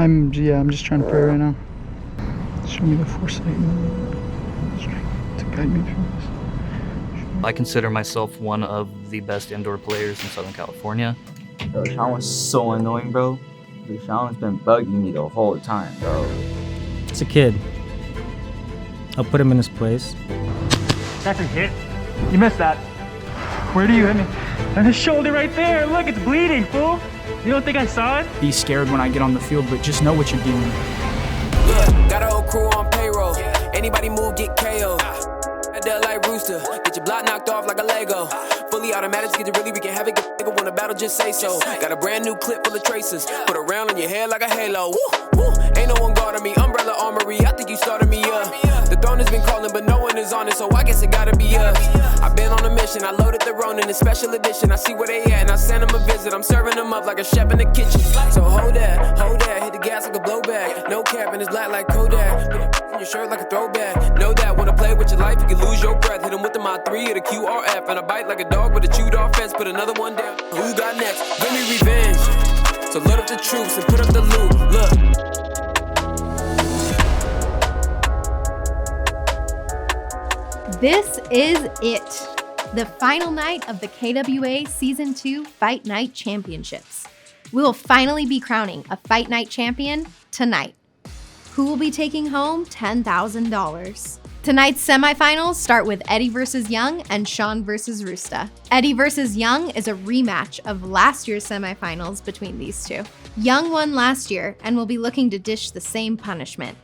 I'm just trying to pray right now. Show me the foresight and strength to guide me through this. I consider myself one of the best indoor players in Southern California. Bro, Sean was so annoying, bro. Dude, Sean's been bugging me the whole time, bro. It's a kid. I'll put him in his place. That's a hit. You missed that. Where do you hit me? On his shoulder right there. Look, it's bleeding, fool. You don't think I saw it? Be scared when I get on the field, but just know what you're dealing with. Look, got a whole crew on payroll. Anybody move, get KO'd. Dead like Rooster, get your block knocked off like a Lego. Fully automatic, get it really, we can have it. Get nigga want a battle, just say so. Got a brand new clip full of traces. Put a round on your head like a halo. Woo, woo. Ain't no one guarding me. Umbrella armory, I think you started me up. The throne has been calling, but no one is on it, so I guess it gotta be us. I've been on a mission, I loaded the Ronin in special edition. I see where they at, and I send them a visit. I'm serving them up like a chef in the kitchen. So hold that, hit the gas like a blowback. No cap, and it's black like Kodak. Put your shirt like a throwback. Know that, wanna play with your life, you can lose your breath. Hit them with the Mod 3 or the QRF, and I bite like a dog with a chewed off fence. Put another one down. Who got next? Give me revenge. So load up the troops and put up the loot. Look. This is it. The final night of the KWA Season 2 Fight Night Championships. We will finally be crowning a Fight Night champion tonight. Who will be taking home $10,000? Tonight's semifinals start with Eddie versus Young and Sean versus Roosta. Eddie versus Young is a rematch of last year's semifinals between these two. Young won last year and will be looking to dish the same punishment.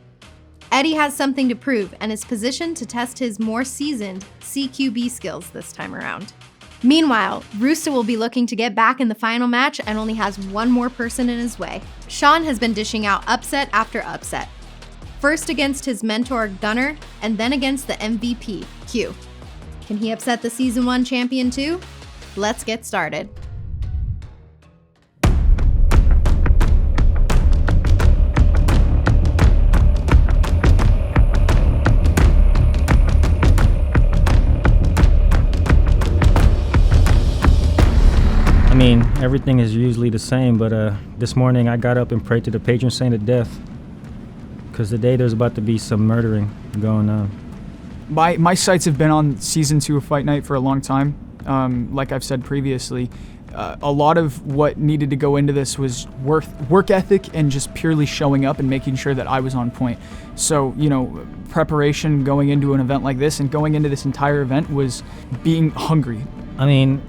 Eddie has something to prove and is positioned to test his more seasoned CQB skills this time around. Meanwhile, Roosta will be looking to get back in the final match and only has one more person in his way. Sean has been dishing out upset after upset. First against his mentor Gunner, and then against the MVP, Q. Can he upset the Season 1 champion too? Let's get started. I mean, everything is usually the same, but this morning I got up and prayed to the patron saint of death. Because today there's about to be some murdering going on. My sights have been on Season 2 of Fight Night for a long time. Like I've said previously, a lot of what needed to go into this was work ethic and just purely showing up and making sure that I was on point. So, preparation going into an event like this and going into this entire event was being hungry. I mean,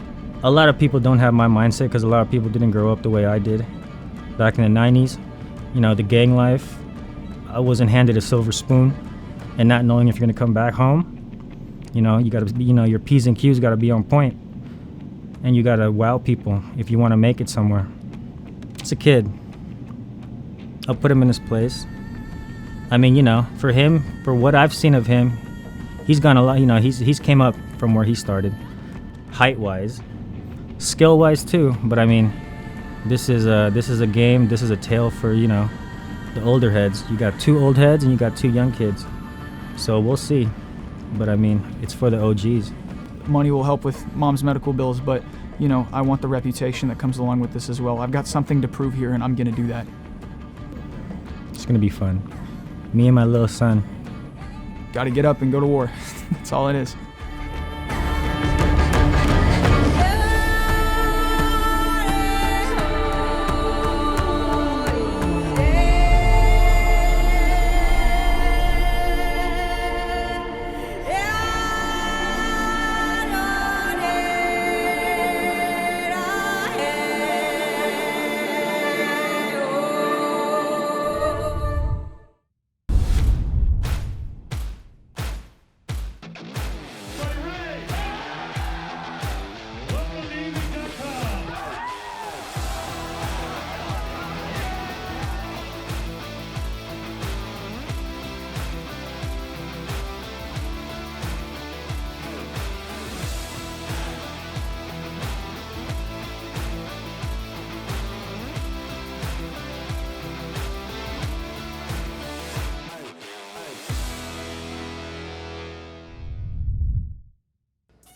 a lot of people don't have my mindset because a lot of people didn't grow up the way I did. Back in the 90s, the gang life, I wasn't handed a silver spoon, and not knowing if you're gonna come back home, you gotta, your P's and Q's gotta be on point, and you gotta wow people if you want to make it somewhere. It's a kid. I'll put him in his place. I mean, for him, for what I've seen of him, he's gone a lot. He's came up from where he started, height-wise, skill-wise too. But I mean, this is a game. This is a tale for the older heads. You got 2 old heads and you got 2 young kids. So we'll see. But I mean, it's for the OGs. Money will help with mom's medical bills, but I want the reputation that comes along with this as well. I've got something to prove here and I'm gonna do that. It's gonna be fun. Me and my little son. Gotta get up and go to war. That's all it is.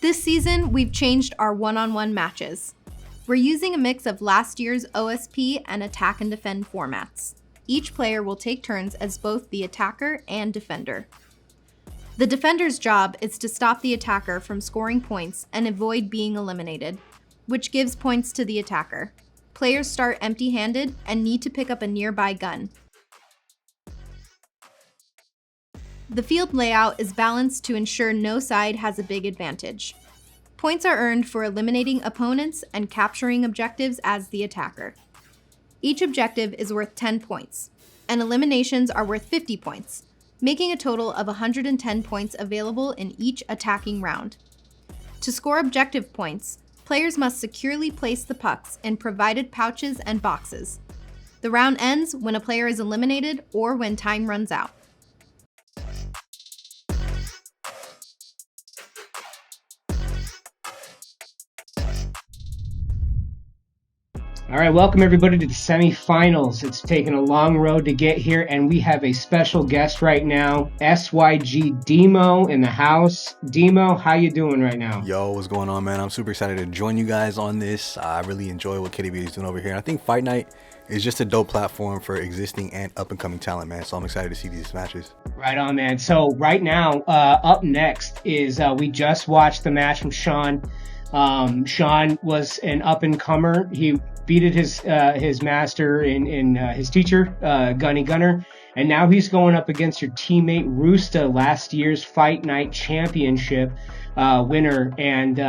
This season, we've changed our one-on-one matches. We're using a mix of last year's OSP and attack and defend formats. each player will take turns as both the attacker and defender. The defender's job is to stop the attacker from scoring points and avoid being eliminated, which gives points to the attacker. Players start empty-handed and need to pick up a nearby gun. The field layout is balanced to ensure no side has a big advantage. Points are earned for eliminating opponents and capturing objectives as the attacker. Each objective is worth 10 points, and eliminations are worth 50 points, making a total of 110 points available in each attacking round. To score objective points, players must securely place the pucks in provided pouches and boxes. The round ends when a player is eliminated or when time runs out. All right, welcome everybody to the semifinals. It's taken a long road to get here, and we have a special guest right now, SYG Demo in the house. Demo, how you doing right now? Yo, what's going on, man? I'm super excited to join you guys on this. I really enjoy what KDB is doing over here. I think Fight Night is just a dope platform for existing and up-and-coming talent, man. So I'm excited to see these matches. Right on, man. So right now, up next is we just watched the match from Sean. Sean was an up-and-comer. He beated his master in his teacher, Gunner, and now he's going up against your teammate Roosta, last year's Fight Night Championship winner. And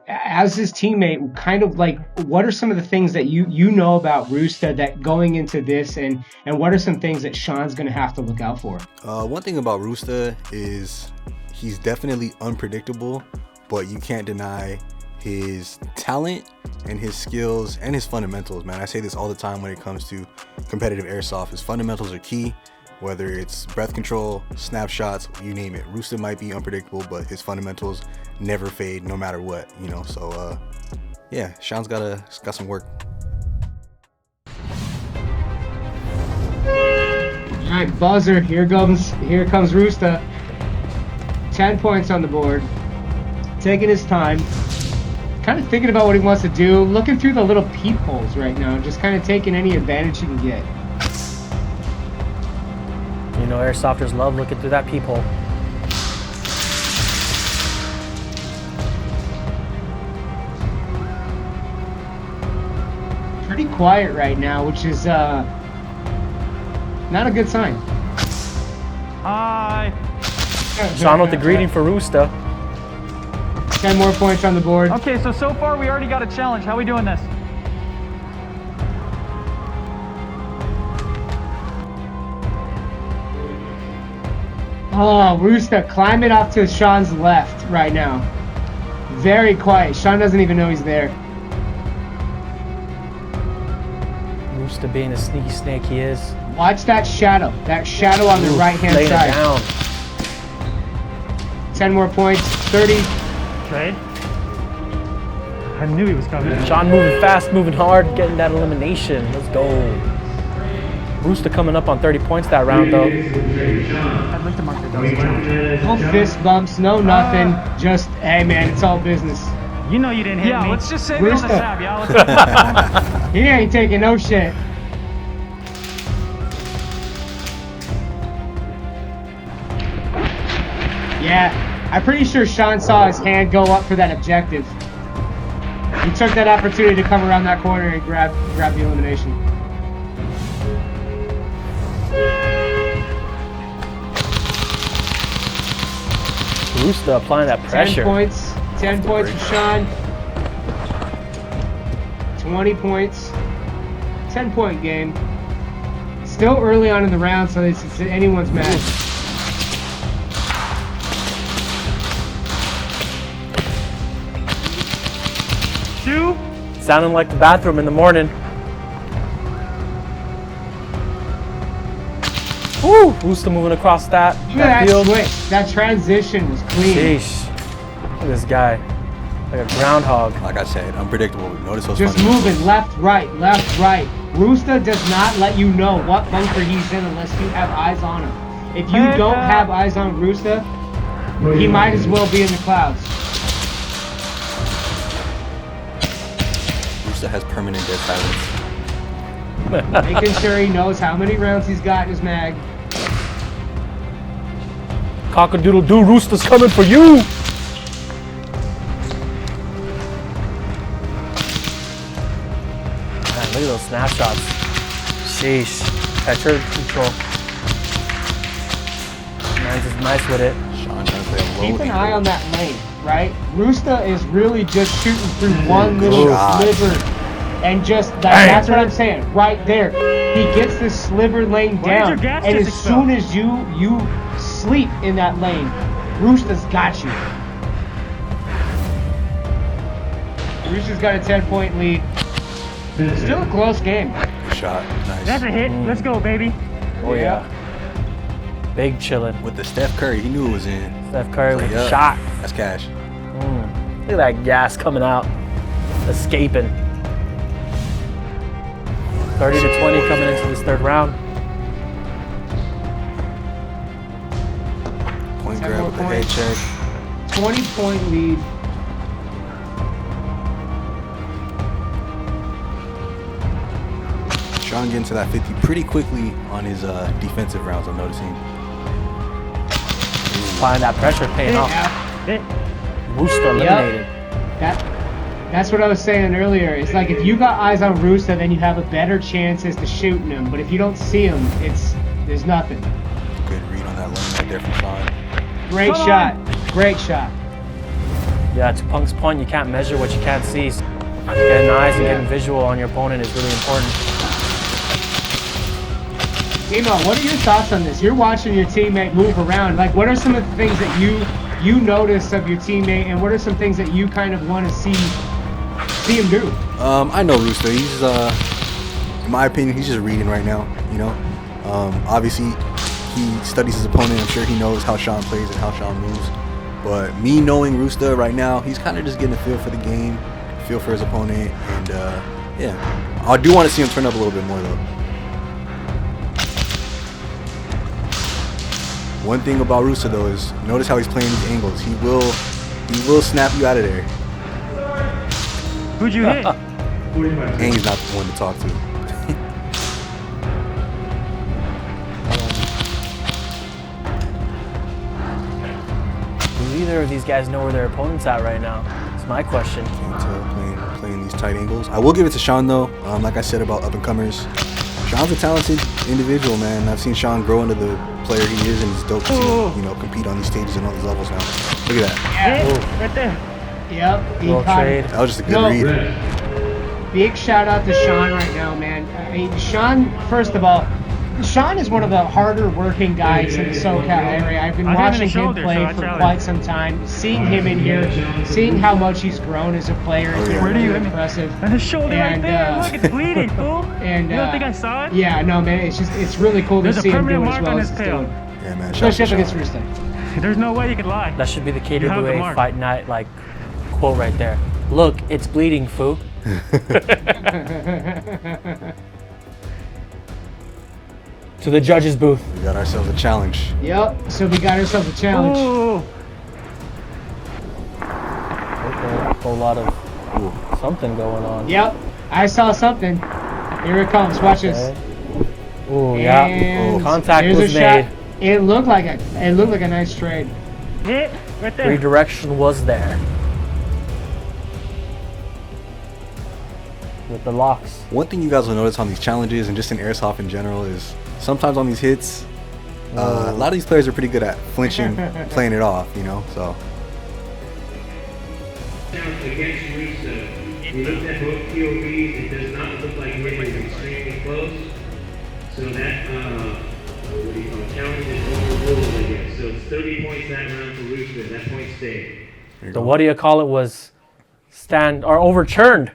as his teammate, kind of like, what are some of the things that you know about Roosta that going into this, and what are some things that Sean's going to have to look out for? One thing about Roosta is he's definitely unpredictable, but you can't deny his talent and his skills and his fundamentals, man. I say this all the time when it comes to competitive airsoft. His fundamentals are key, whether it's breath control, snapshots, you name it. Roosta might be unpredictable, but his fundamentals never fade no matter what, you know. So yeah, Sean's got some work. All right, buzzer, here comes Roosta. 10 points on the board, taking his time, kind of thinking about what he wants to do, looking through the little peepholes right now, just kind of taking any advantage he can get. You know, airsofters love looking through that peephole. Pretty quiet right now, which is not a good sign. Hi. Sean with the greeting for Roosta. 10 more points on the board. Okay, so far we already got a challenge. How are we doing this? Oh, Roosta climbing off to Sean's left right now. Very quiet. Sean doesn't even know he's there. Roosta being the sneaky snake he is. Watch that shadow. That shadow on the right-hand laying side. it down. 10 more points. 30. Trade. I knew he was coming. Sean moving fast, moving hard, getting that elimination. Let's go. Roosta coming up on 30 points that round, though. I'd like to mark that was a challenge. No fist bumps, no nothing. Just, hey man, it's all business. You know you didn't hit me. Yeah, let's just say that on the Roosta. tab, yeah? He ain't taking no shit. Yeah, I'm pretty sure Sean saw his hand go up for that objective. He took that opportunity to come around that corner and grab the elimination. Roosta applying that pressure. 10 points for Sean. 20 points. 10-point game. Still early on in the round, so it's anyone's match. Sounding like the bathroom in the morning. Woo! Roosta moving across that Look at that field. switch. That transition was clean. Sheesh. Look at this guy. Like a groundhog. Like I said, unpredictable. Notice those Just fundamentals. moving left, right, left, right. Roosta does not let you know what bunker he's in unless you have eyes on him. If you don't have eyes on Roosta, he might as well be in the clouds. Roosta has permanent dead silence. Making sure he knows how many rounds he's got in his mag. Cock-a-doodle-doo, Roosta's coming for you! Man, look at those snapshots. Sheesh. Petcher control. Man's is nice with it. Sean trying to play a low Keep an angle. eye on that lane, right? Roosta is really just shooting through one little shot. sliver. And just, that's what I'm saying, right there. He gets this sliver lane Why did down. your gas And just as soon as you sleep in that lane, Roosta's got you. Roosta's got a 10-point lead. Still a close game. Good shot. Nice. That's a hit. Let's go, baby. Oh yeah. Big chillin'. With the Steph Curry, he knew it was in. Steph Curry with Like, the shot. That's cash. Look at that gas coming out. Escaping. 30 to 20 coming into this third round. Point 10 grab more with the head points. check. 20-point lead. Sean getting to that 50 pretty quickly on his defensive rounds, I'm noticing. Applying that pressure, paying off. Hit. Roosta eliminated. That's what I was saying earlier. It's like if you got eyes on Roosta, then you have a better chances to shooting him. But if you don't see him, there's nothing. Good read on that lane right there from Sean. Great shot. Great shot. Yeah, to Punk's point, you can't measure what you can't see. So getting eyes and getting visual on your opponent is really important. Emo, what are your thoughts on this? You're watching your teammate move around. Like, what are some of the things that you notice of your teammate, and what are some things that you kind of want to see him do? I know Roosta. He's, in my opinion, he's just reading right now. You know, obviously he studies his opponent. I'm sure he knows how Sean plays and how Sean moves. But me knowing Roosta right now, he's kind of just getting a feel for the game, feel for his opponent, and yeah, I do want to see him turn up a little bit more though. One thing about Roosta though is notice how he's playing these angles. He will snap you out of there. Who'd you hit? And he's not the one to talk to. Do either of these guys know where their opponent's at right now? That's my question. Can't tell playing these tight angles. I will give it to Sean though. Like I said about up and comers, Sean's a talented individual, man. I've seen Sean grow into the player he is, and it's dope to see him, compete on these stages and all these levels now. Look at that. Yeah, right there. Yep. He Little caught trade. it. That was just a good read. Big shout out to Sean right now, man. Sean, first of all, Sean is one of the harder working guys in the SoCal area. I've been watching him play for quite some time. Seeing him in here, seeing how much he's grown as a player, it's been really impressive. And his shoulder right And, there. Look, it's bleeding, fool. And You don't think I saw it? Yeah, no, man. It's really cool There's to a see him permanent doing as mark well on as his he's tail. doing. Yeah, man. Shout Especially out up to against Sean. Roosta. There's no way you could lie. That should be the You have the KWA mark. Fight Night quote right there. Look, it's bleeding, fool. To the judges' booth. We got ourselves a challenge. Yep. So we got ourselves a challenge. Ooh. Okay, a whole lot of something going on. Yep. I saw something. Here it comes. Watch this. Oh yeah. And Contact there's was a made. shot. It looked like a nice trade. Hit right there. Redirection was there. With the locks. One thing you guys will notice on these challenges and just in Airsoft in general is sometimes on these hits, a lot of these players are pretty good at flinching, playing it off, so. Against Roosta, we looked at both POVs. It does not look like it is extremely close. So that, challenge is overruled, I guess. So it's 30 points that round for Roosta. That point stayed. So what do you call it was overturned?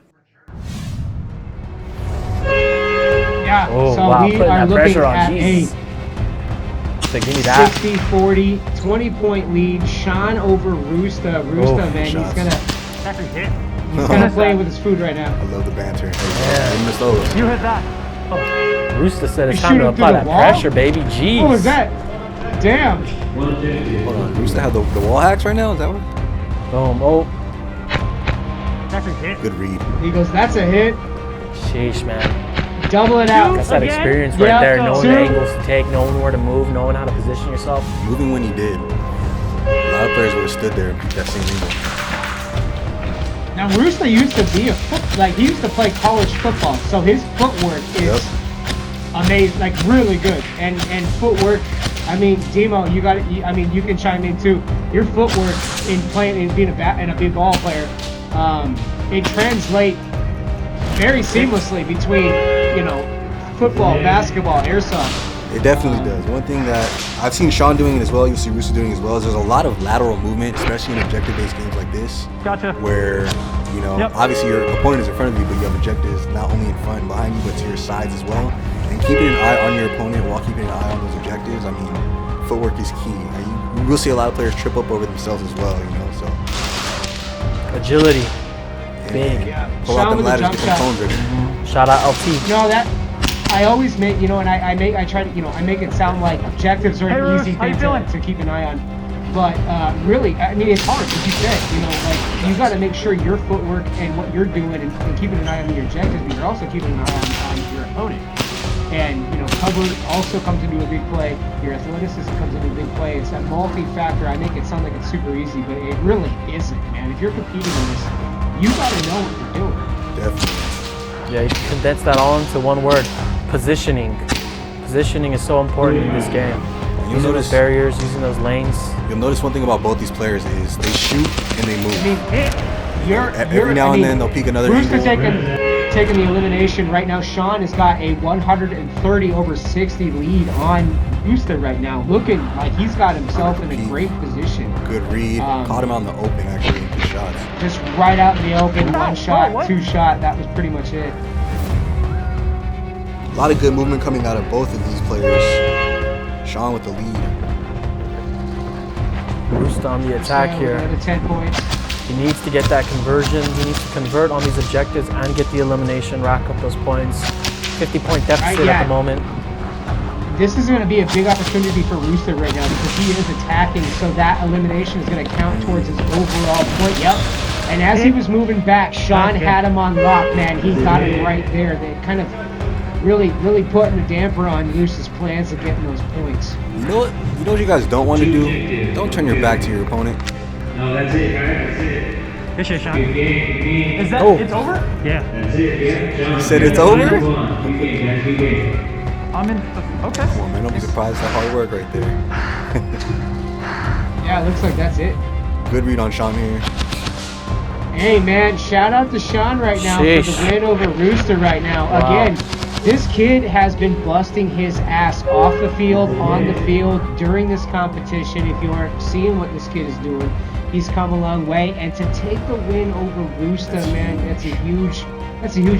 Yeah. Oh, so wow. we Putting are that looking pressure on. at Jeez. a So give me that. 60-40, 20-point lead. Sean over Roosta. Roosta, man, shots. he's gonna That's a hit. play with his food right now. I love the banter. Yeah. Miss those. You hit that. Roosta said it's You time to shoot him apply through that the wall? pressure, baby. Jeez. What was that? Damn. Hold on. Roosta have the wall hacks right now? Is that what? Boom. Oh, That's a hit. Good read. He goes, that's a hit. sheesh, man. Double it out. That's that experience right there, knowing the angles to take, knowing where to move, knowing how to position yourself. Moving when he did. A lot of players would have stood there and picked that same angle. Now, Roosta used to be he used to play college football, so his footwork is amazing, like really good. And footwork, I mean, Demo, you got it. I mean, you can chime in too. Your footwork in being a big ball player, it translates very seamlessly between, you know, football, basketball, airsoft. It definitely does. One thing that I've seen Sean doing it as well, you'll see Roosta doing it as well, is there's a lot of lateral movement, especially in objective-based games like this. Gotcha. Where, you know, obviously your opponent is in front of you, but you have objectives not only in front and behind you, but to your sides as well. And keeping an eye on your opponent while keeping an eye on those objectives, I mean, footwork is key. You will see a lot of players trip up over themselves as well, you know, so. Agility. Big. Pull out them ladders, get them cones ready. Shout out LT. No, that I always make, you know, and I try to, you know, I make it sound like objectives are an easy thing to keep an eye on. But really, I mean, it's hard, as you said, you know, like, you got to make sure your footwork and what you're doing and keeping an eye on your objectives, but you're also keeping an eye on your opponent. And, you know, cover also comes into a big play. Your athleticism comes into a big play. It's that multi-factor. I make it sound like it's super easy, but it really isn't, man. If you're competing in this, you got to know what you're doing. Definitely. Yeah, you can condense that all into one word: positioning. Positioning is so important in this game. Using those barriers, using those lanes. You'll notice one thing about both these players is they shoot and they move. I mean, every now and then they'll peek another angle. Taking the elimination right now. Sean has got a 130/60 lead on Roosta right now. Looking like he's got himself in a great position. Good read. Caught him out in the open, actually. Good shots. Just right out in the open. One shot, two shot. That was pretty much it. A lot of good movement coming out of both of these players. Sean with the lead. Roosta on the attack here. 10 points. He needs to get that conversion. He needs to convert on these objectives and get the elimination, rack up those points. 50-point deficit at the moment. This is going to be a big opportunity for Roosta right now because he is attacking, so that elimination is going to count towards his overall point. Yep. And as he was moving back, Sean had him on lock, man. He got him right there. They kind of really putting a damper on Roosta's plans of getting those points. You know what you guys don't want to do? Don't turn your back to your opponent. No, that's it, guys. That's it. Good shit, Sean. Good game. Is that it's over? Yeah. That's it, yeah. You said it's over? Good game, guys. Good game. I'm in. Okay. Come on, man. Don't be surprised. That hard work right there. Yeah, it looks like that's it. Good read on Sean here. Hey, man. Shout out to Sean right now for the win over Roosta right now. Wow. Again, this kid has been busting his ass off the field, on the field, during this competition. If you aren't seeing what this kid is doing, he's come a long way. And to take the win over Roosta, man, that's a huge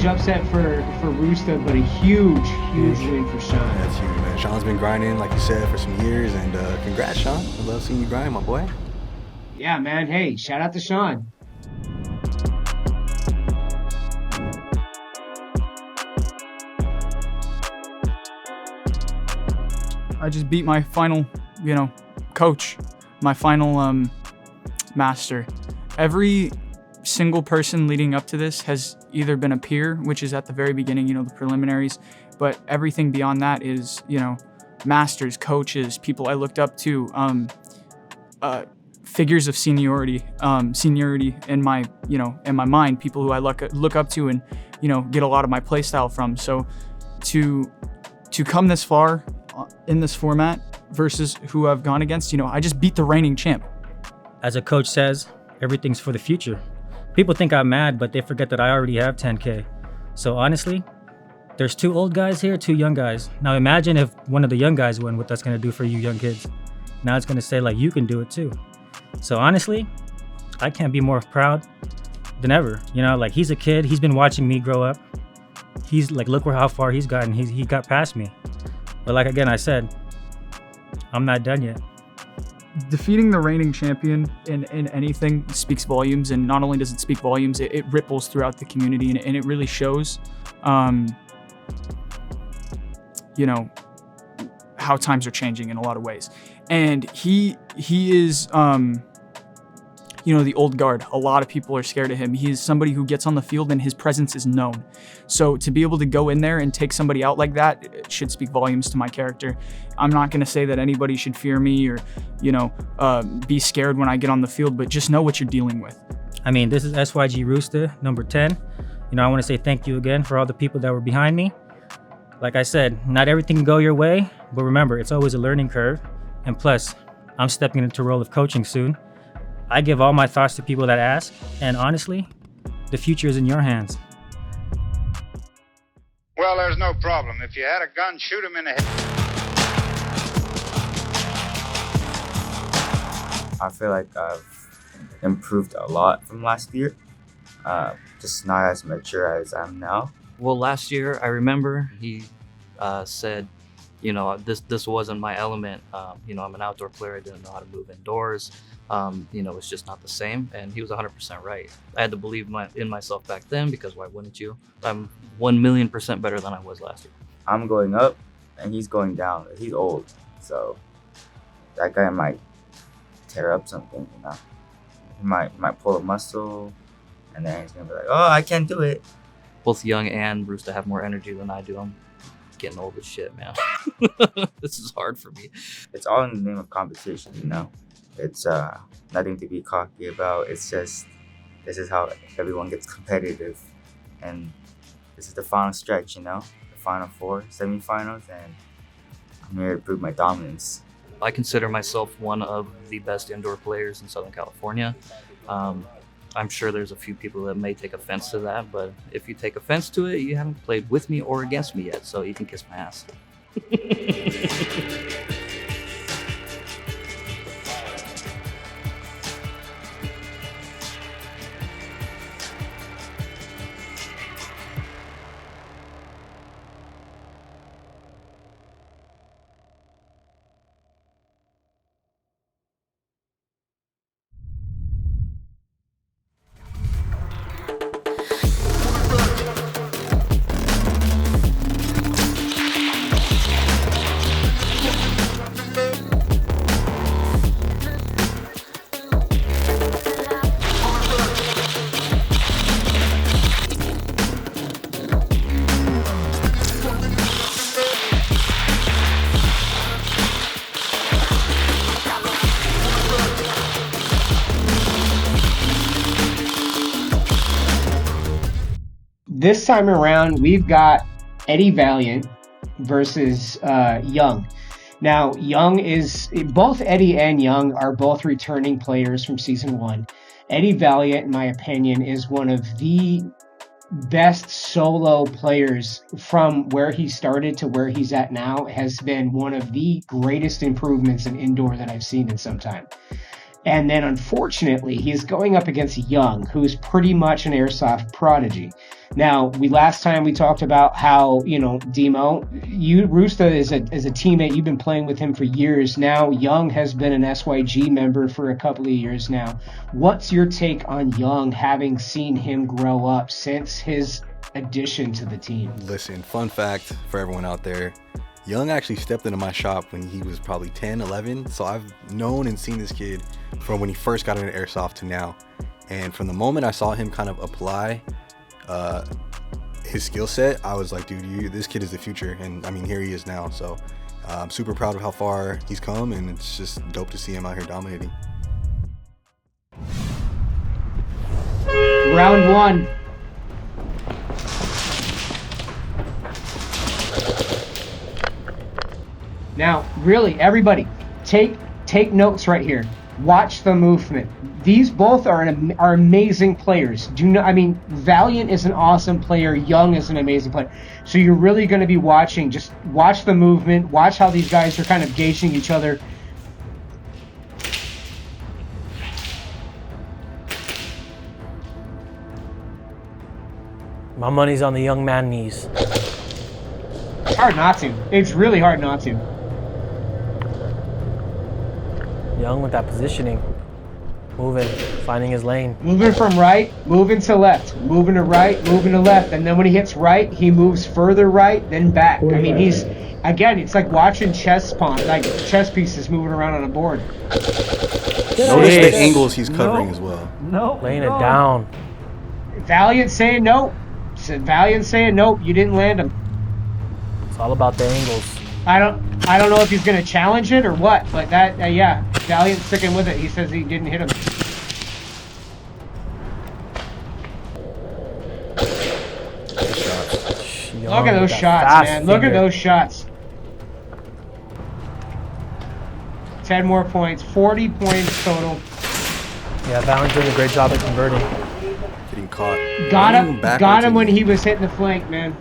upset for Roosta, but a huge win for Sean. That's huge, man. Sean's been grinding, like you said, for some years, and congrats, Sean. I love seeing you grind, my boy. Yeah, man. Hey, shout out to Sean. I just beat my final, coach, my final master. Every single person leading up to this has either been a peer, which is at the very beginning, the preliminaries, but everything beyond that is, masters, coaches, people I looked up to, figures of seniority in my, in my mind, people who I look up to and, get a lot of my play style from. So to come this far in this format versus who I've gone against, I just beat the reigning champ. As a coach says, everything's for the future. People think I'm mad, but they forget that I already have 10K. So honestly, there's 2 old guys here, 2 young guys. Now imagine if one of the young guys win, what that's gonna do for you young kids. Now it's gonna say like, you can do it too. So honestly, I can't be more proud than ever. Like he's a kid, he's been watching me grow up. He's like, look how far he's gotten, he got past me. But like again, I said, I'm not done yet. Defeating the reigning champion in anything speaks volumes, and not only does it speak volumes, it ripples throughout the community, and it really shows, how times are changing in a lot of ways. And he is the old guard. A lot of people are scared of him. He is somebody who gets on the field and his presence is known. So to be able to go in there and take somebody out like that, it should speak volumes to my character. I'm not going to say that anybody should fear me or, be scared when I get on the field, but just know what you're dealing with. I mean, this is SYG Roosta, number 10. I want to say thank you again for all the people that were behind me. Like I said, not everything can go your way, but remember, it's always a learning curve. And plus, I'm stepping into the role of coaching soon. I give all my thoughts to people that ask, and honestly, the future is in your hands. Well, there's no problem. If you had a gun, shoot him in the head. I feel like I've improved a lot from last year. Just not as mature as I am now. Well, last year, I remember he said, this wasn't my element. I'm an outdoor player. I didn't know how to move indoors. It's just not the same. And he was 100% right. I had to believe in myself back then, because why wouldn't you? I'm 1,000,000% better than I was last year. I'm going up and he's going down. He's old, so that guy might tear up something, He might pull a muscle, and then he's gonna be like, oh, I can't do it. Both Young and Roosta have more energy than I do. I'm getting old as shit, man. This is hard for me. It's all in the name of competition, It's nothing to be cocky about. It's just, this is how everyone gets competitive. And this is the final stretch, the final 4 semifinals, and I'm here to prove my dominance. I consider myself one of the best indoor players in Southern California. I'm sure there's a few people that may take offense to that, but if you take offense to it, you haven't played with me or against me yet, so you can kiss my ass. This time around, we've got Eddie Valiant versus Young. Now, both Eddie and Young are both returning players from Season 1. Eddie Valiant, in my opinion, is one of the best solo players from where he started to where he's at now. Has been one of the greatest improvements in indoor that I've seen in some time. And then, unfortunately, he's going up against Young, who's pretty much an airsoft prodigy. Now, last time we talked about how, Demo, Roosta is a teammate. You've been playing with him for years now. Young has been an SYG member for a couple of years now. What's your take on Young, having seen him grow up since his addition to the team? Listen, fun fact for everyone out there. Young actually stepped into my shop when he was probably 10, 11. So I've known and seen this kid from when he first got into airsoft to now. And from the moment I saw him kind of apply his skill set, I was like, dude, this kid is the future. And I mean, here he is now. So I'm super proud of how far he's come, and it's just dope to see him out here dominating. Round 1. Now, really, everybody, take notes right here. Watch the movement. These both are amazing players. Valiant is an awesome player. Young is an amazing player. So you're really going to be watching. Just watch the movement. Watch how these guys are kind of gauging each other. My money's on the young man knees. It's hard not to. It's really hard not to. Young with that positioning. Moving, finding his lane. Moving from right, moving to left. Moving to right, moving to left. And then when he hits right, he moves further right, then back. I mean, it's like watching chess pieces moving around on a board. Notice the angles he's covering as well. No. Laying it down. Valiant saying nope. Valiant saying nope. You didn't land him. It's all about the angles. I don't know if he's gonna challenge it or what, but that yeah, Valiant's sticking with it. He says he didn't hit him. Look at those shots, man. Look at those shots. 10 more points. 40 points total. Yeah, Valiant doing a great job at converting. Getting caught. Got him when he was hitting the flank, man.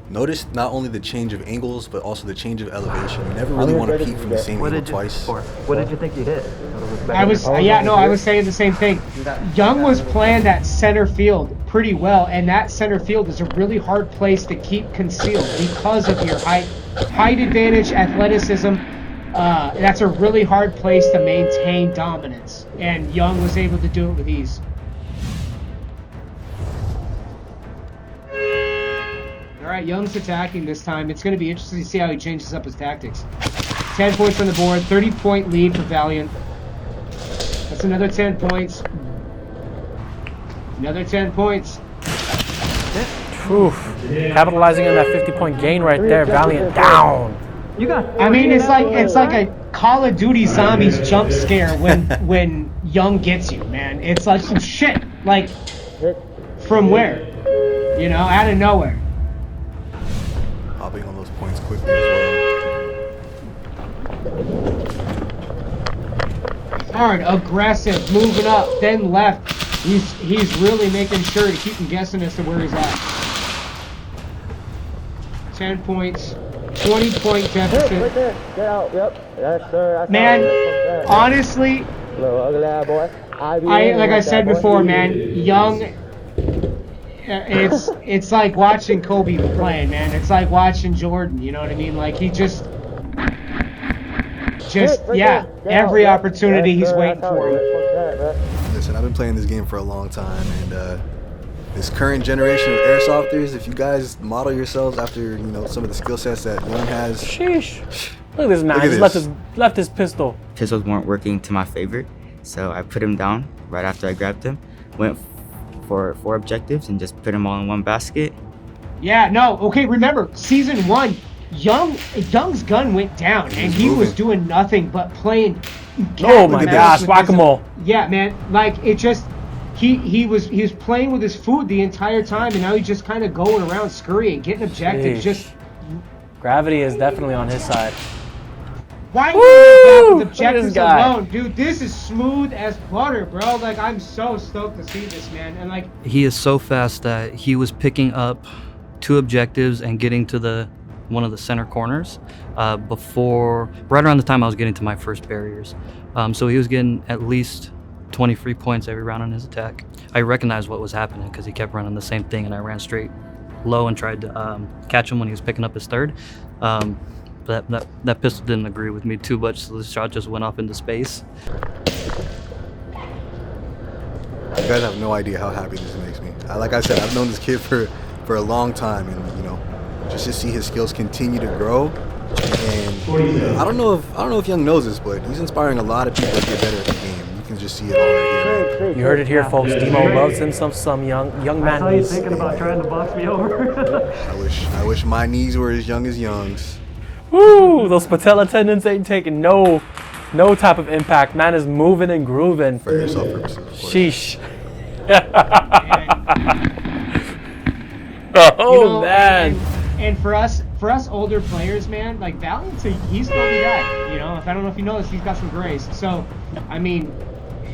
Notice not only the change of angles, but also the change of elevation. You never really want to peek from the same angle twice. What did you think you hit? I was saying the same thing. Young was playing that center field pretty well, and that center field is a really hard place to keep concealed because of your height advantage, athleticism. That's a really hard place to maintain dominance, and Young was able to do it with ease. All right, Young's attacking this time. It's going to be interesting to see how he changes up his tactics. 10 points on the board, 30-point lead for Valiant. That's another 10 points. Another 10 points. Oof. Capitalizing on that 50-point gain right there. Valiant down. I mean, it's like a Call of Duty Zombies jump scare when Young gets you, man. It's like some shit. Like, from where? You know, out of nowhere. Hopping on those points quickly as well. Hard, aggressive, moving up, then left. He's really making sure to keep him guessing as to where he's at. 10 points, 20-point deficit. Right there. Get out. Yep. Yes, sir. Man, honestly, like I said before, man, Young. It's like watching Kobe playing, man. It's like watching Jordan. You know what I mean? Like he just every opportunity he's waiting for. Listen, I've been playing this game for a long time, and this current generation of airsofters, if you guys model yourselves after some of the skill sets that Young has. Sheesh. Look at this man. He just left his pistol. Pistols weren't working to my favor, so I put him down right after I grabbed him. Went for 4 objectives and just put them all in one basket. Yeah, no, okay, remember, season 1, Young's gun went down, and he was doing nothing but playing. Oh my gosh, whack-a-mole. Yeah, man, like, it just, he was playing with his food the entire time, and now he's just kind of going around scurrying, getting objectives, just... Gravity is definitely on his side. Why with objectives alone? Dude, this is smooth as butter, bro. Like, I'm so stoked to see this, man. And like, he is so fast that he was picking up 2 objectives and getting to one of the center corners right around the time I was getting to my first barriers. So he was getting at least 20 free points every round on his attack. I recognized what was happening because he kept running the same thing, and I ran straight low and tried to catch him when he was picking up his third. That pistol didn't agree with me too much, so the shot just went off into space. You guys have no idea how happy this makes me. Like I said, I've known this kid for a long time, and just to see his skills continue to grow. And I don't know if Young knows this, but he's inspiring a lot of people to get better at the game. You can just see it all right here. You heard it here, folks. Demo loves him some young man. I he's thinking about trying to box me over. I wish my knees were as young as Young's. Woo! Those patella tendons ain't taking no type of impact. Man is moving and grooving. For airsoft purposes, of course. Sheesh. Man. And for us older players, man, like Valiant, he's the only guy. I don't know if you know this, he's got some grace. So, I mean,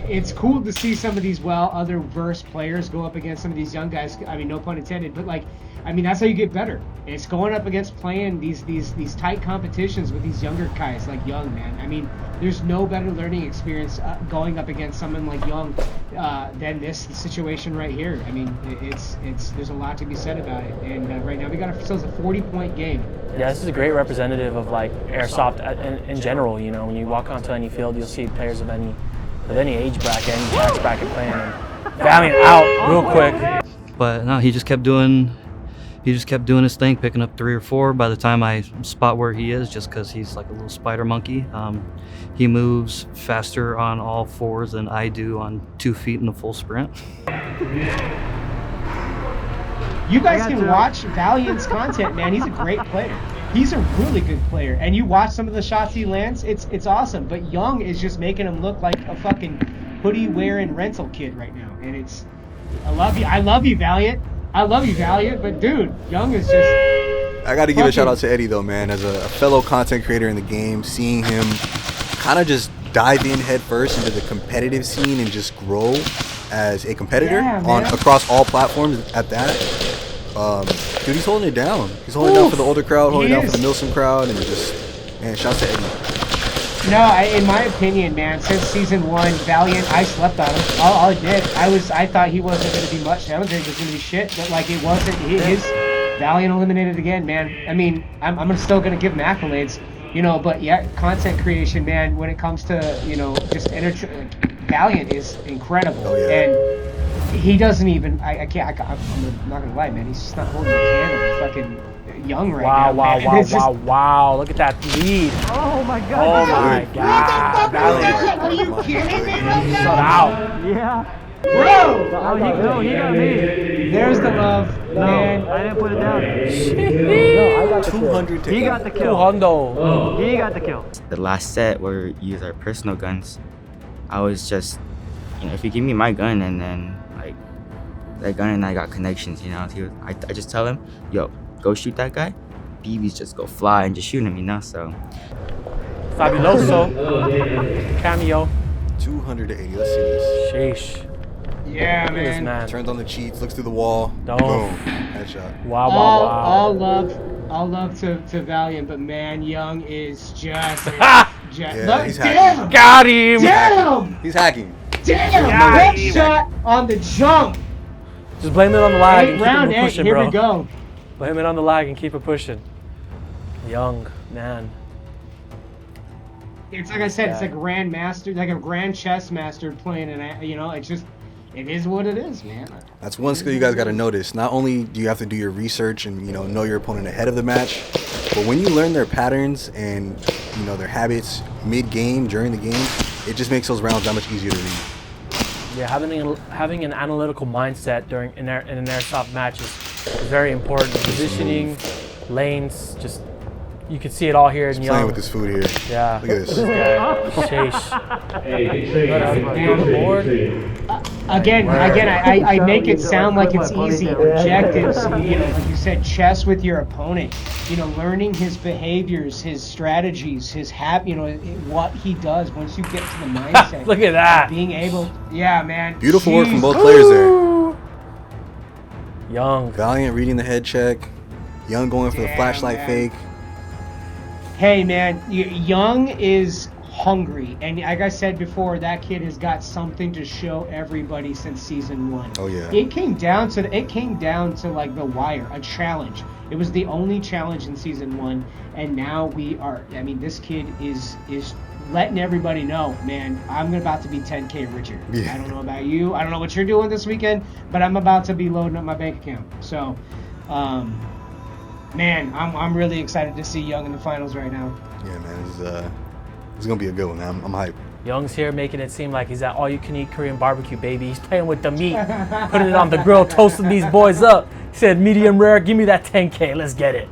it's cool to see some of these other versed players go up against some of these young guys. I mean, no pun intended, but like, I mean, that's how you get better. It's going up against playing these tight competitions with these younger guys like Young, man. I mean, there's no better learning experience going up against someone like Young than this situation right here. I mean, there's a lot to be said about it. And right now we got ourselves a 40-point game. Yeah, this is a great representative of like airsoft in general. When you walk onto any field, you'll see players of any age bracket, any tax bracket playing. And Valiant out real quick. But no, he just kept doing he just kept doing his thing, picking up 3 or 4. By the time I spot where he is, just because he's like a little spider monkey, he moves faster on all 4s than I do on 2 feet in a full sprint. You guys can watch Valiant's content, man. He's a great player. He's a really good player. And you watch some of the shots he lands, it's awesome. But Young is just making him look like a fucking hoodie-wearing rental kid right now. And it's... I love you, Valiant. I love you, Valiant. But, dude, Young is just... I got to give a shout-out to Eddie, though, man. As a fellow content creator in the game, seeing him kind of just dive in head first into the competitive scene and just grow as a competitor across all platforms at that. Dude, he's holding it down. He's holding it down for the older crowd, holding it down for the Milsim crowd, and just, man, shouts to Eddie. No, in my opinion, man, since season 1, Valiant, I slept on him. I'll admit, I thought he wasn't going to be much. I don't think it was going to be shit, but like it wasn't. His Valiant eliminated again, man. I mean, I'm still going to give him accolades, you know, but yeah, content creation, man. When it comes to, you know, just Valiant is incredible, and he doesn't even. I'm not gonna lie, man. He's just not holding the candle. Fucking Young right now. Wow! Look at that lead. Oh my god. Oh my god. Valiant. Are you kidding me? Shut out. Yeah. Bro! Oh, he got me. There's the love, man. I didn't put it down. No, I got 200 He got the kill. He got the kill. The last set where we used our personal guns, I was just, you know, if you give me my gun and then like that gun and I got connections, you know, I just tell him, yo, go shoot that guy. BBs just go fly and just shoot him, you know. So Fabuloso. Cameo. 280. Let's see this. Sheesh. Yeah, Look at this man. Turns on the cheats, looks through the wall. No. Boom. Headshot. Wow. All love to Valiant, but man, Young is just. Yeah, he's hacking. Damn! Got him. Damn! He's hacking. Damn! Headshot on the jump. Just blame it on the lag and keep Round it 8, pushing, here bro. we go. Blame it on the lag and keep it pushing. Young, man. It's like I said, it's like grandmaster, like a grand chess master playing, and you know, it's just, it is what it is, man. That's one skill you guys got to notice. Not only do you have to do your research and, you know your opponent ahead of the match, but when you learn their patterns and, you know, their habits mid-game, during the game, it just makes those rounds that much easier to read. Yeah, having an analytical mindset during in an airsoft match is very important. Positioning, lanes, just you can see it all here in Young. Playing with this food here. Yeah. Look at this. On the board. Again, I make it sound like it's easy. Objectives, you know, like you said, chess with your opponent. You know, learning his behaviors, his strategies, his you know, what he does once you get to the mindset. Look at that. Being able, yeah, man. Beautiful work from both players there. Young. Valiant reading the head check. Young going for the flashlight fake. Hey, man, Young is hungry, and like I said before, that kid has got something to show everybody since season 1. Oh yeah. It came down to like the wire, a challenge. It was the only challenge in season 1, and now this kid is letting everybody know, man, I'm about to be 10K richer. Yeah. I don't know about you. I don't know what you're doing this weekend, but I'm about to be loading up my bank account. So, man, I'm really excited to see Young in the finals right now. Yeah, man, it's gonna be a good one. I'm hyped. Young's here making it seem like he's at all-you-can-eat Korean barbecue, baby. He's playing with the meat, putting it on the grill, toasting these boys up. He said, medium rare, give me that 10K, let's get it.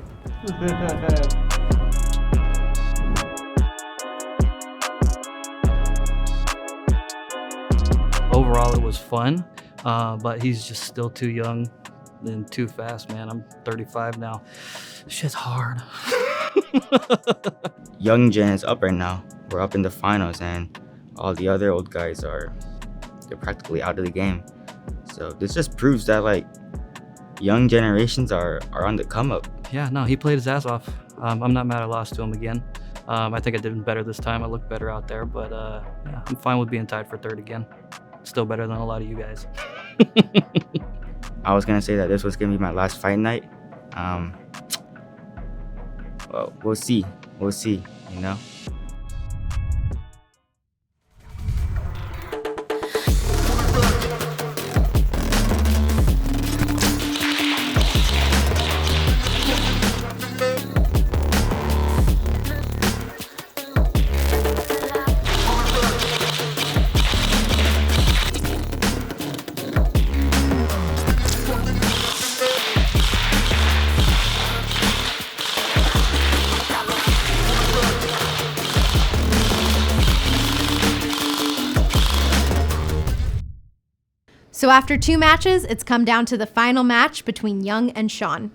Overall, it was fun, but he's just still too young and too fast, man. I'm 35 now. Shit's hard. Young Gen is up right now. We're up in the finals, and all the other old guys they're practically out of the game. So this just proves that like young generations are on the come up. Yeah, no, he played his ass off. I'm not mad I lost to him again. I think I did better this time. I looked better out there, but yeah, I'm fine with being tied for third again. Still better than a lot of you guys. I was gonna say that this was gonna be my last fight night. Well, we'll see, you know. So after 2 matches, it's come down to the final match between Young and Sean.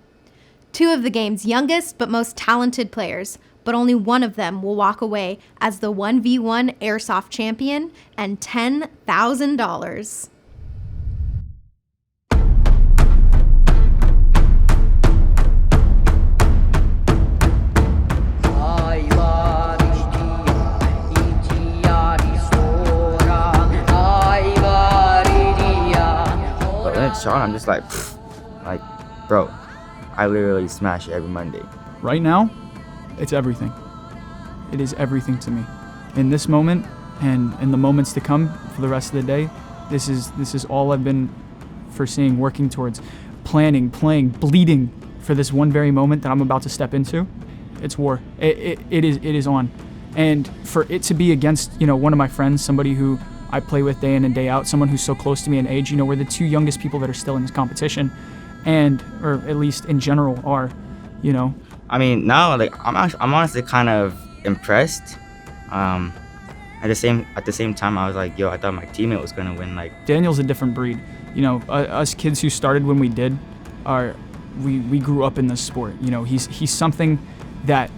2 of the game's youngest but most talented players, but only one of them will walk away as the 1v1 Airsoft champion and $10,000. Sean, I'm just like, bro, I literally smash it every Monday. Right now, it's everything. It is everything to me. In this moment and in the moments to come for the rest of the day, this is all I've been foreseeing, working towards, planning, playing, bleeding for this one very moment that I'm about to step into. It's war. It is on. And for it to be against, one of my friends, somebody who I play with day in and day out, someone who's so close to me in age, we're the 2 youngest people that are still in this competition, or at least in general are, I mean, now I'm honestly kind of impressed. At the same time, I was like, yo, I thought my teammate was gonna win. Daniel's a different breed. Us kids who started when we did, we grew up in this sport. He's something that,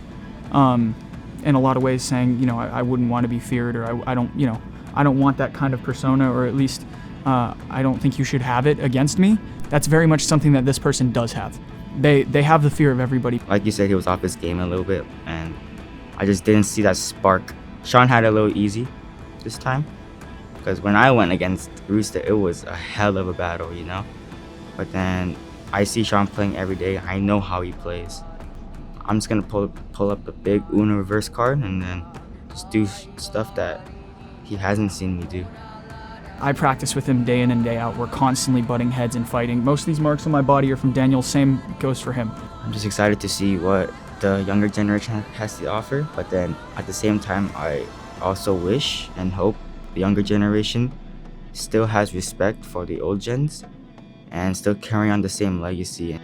in a lot of ways, saying, I wouldn't want to be feared, or I don't want that kind of persona, or at least I don't think you should have it against me. That's very much something that this person does have. They have the fear of everybody. Like you said, he was off his game a little bit, and I just didn't see that spark. Sean had it a little easy this time, because when I went against Roosta, it was a hell of a battle, But then I see Sean playing every day. I know how he plays. I'm just gonna pull up the big Uno reverse card and then just do stuff that he hasn't seen me do. I practice with him day in and day out. We're constantly butting heads and fighting. Most of these marks on my body are from Daniel. Same goes for him. I'm just excited to see what the younger generation has to offer, but then at the same time, I also wish and hope the younger generation still has respect for the old gens and still carry on the same legacy.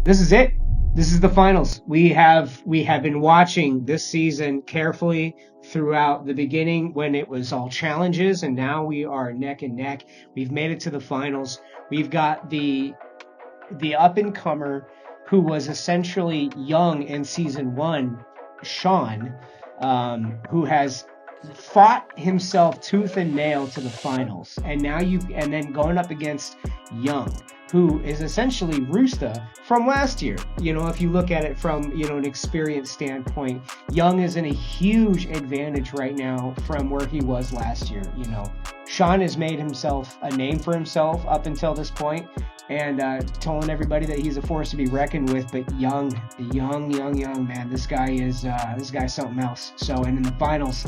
This is it. This is the finals. We have been watching this season carefully throughout the beginning when it was all challenges, and now we are neck and neck. We've made it to the finals. We've got the up and comer who was essentially young in season 1, Sean, who has fought himself tooth and nail to the finals, and then going up against Young, who is essentially Roosta from last year. If you look at it from, an experience standpoint, Young is in a huge advantage right now from where he was last year. Sean has made himself a name for himself up until this point, and telling everybody that he's a force to be reckoned with. But young man, this guy is something else. So, and in the finals,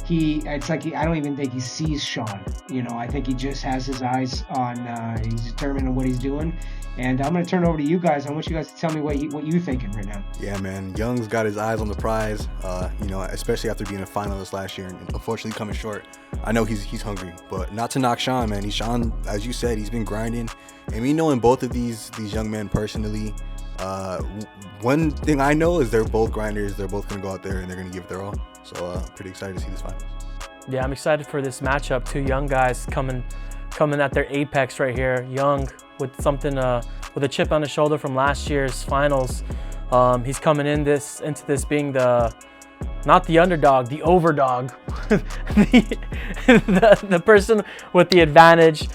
I don't even think he sees Sean. I think he just has his eyes on, he's determined on what he's doing. And I'm going to turn it over to you guys. I want you guys to tell me what you're thinking right now. Yeah, man. Young's got his eyes on the prize, especially after being a finalist last year and unfortunately coming short. I know he's hungry, but not to knock Sean, man. Sean, as you said, he's been grinding. And me knowing both of these young men personally, one thing I know is they're both grinders. They're both going to go out there and they're going to give it their all. So pretty excited to see this finals. Yeah, I'm excited for this matchup. 2 young guys coming at their apex right here. Young with something, with a chip on his shoulder from last year's finals. He's coming into this being not the underdog, the overdog, the person with the advantage.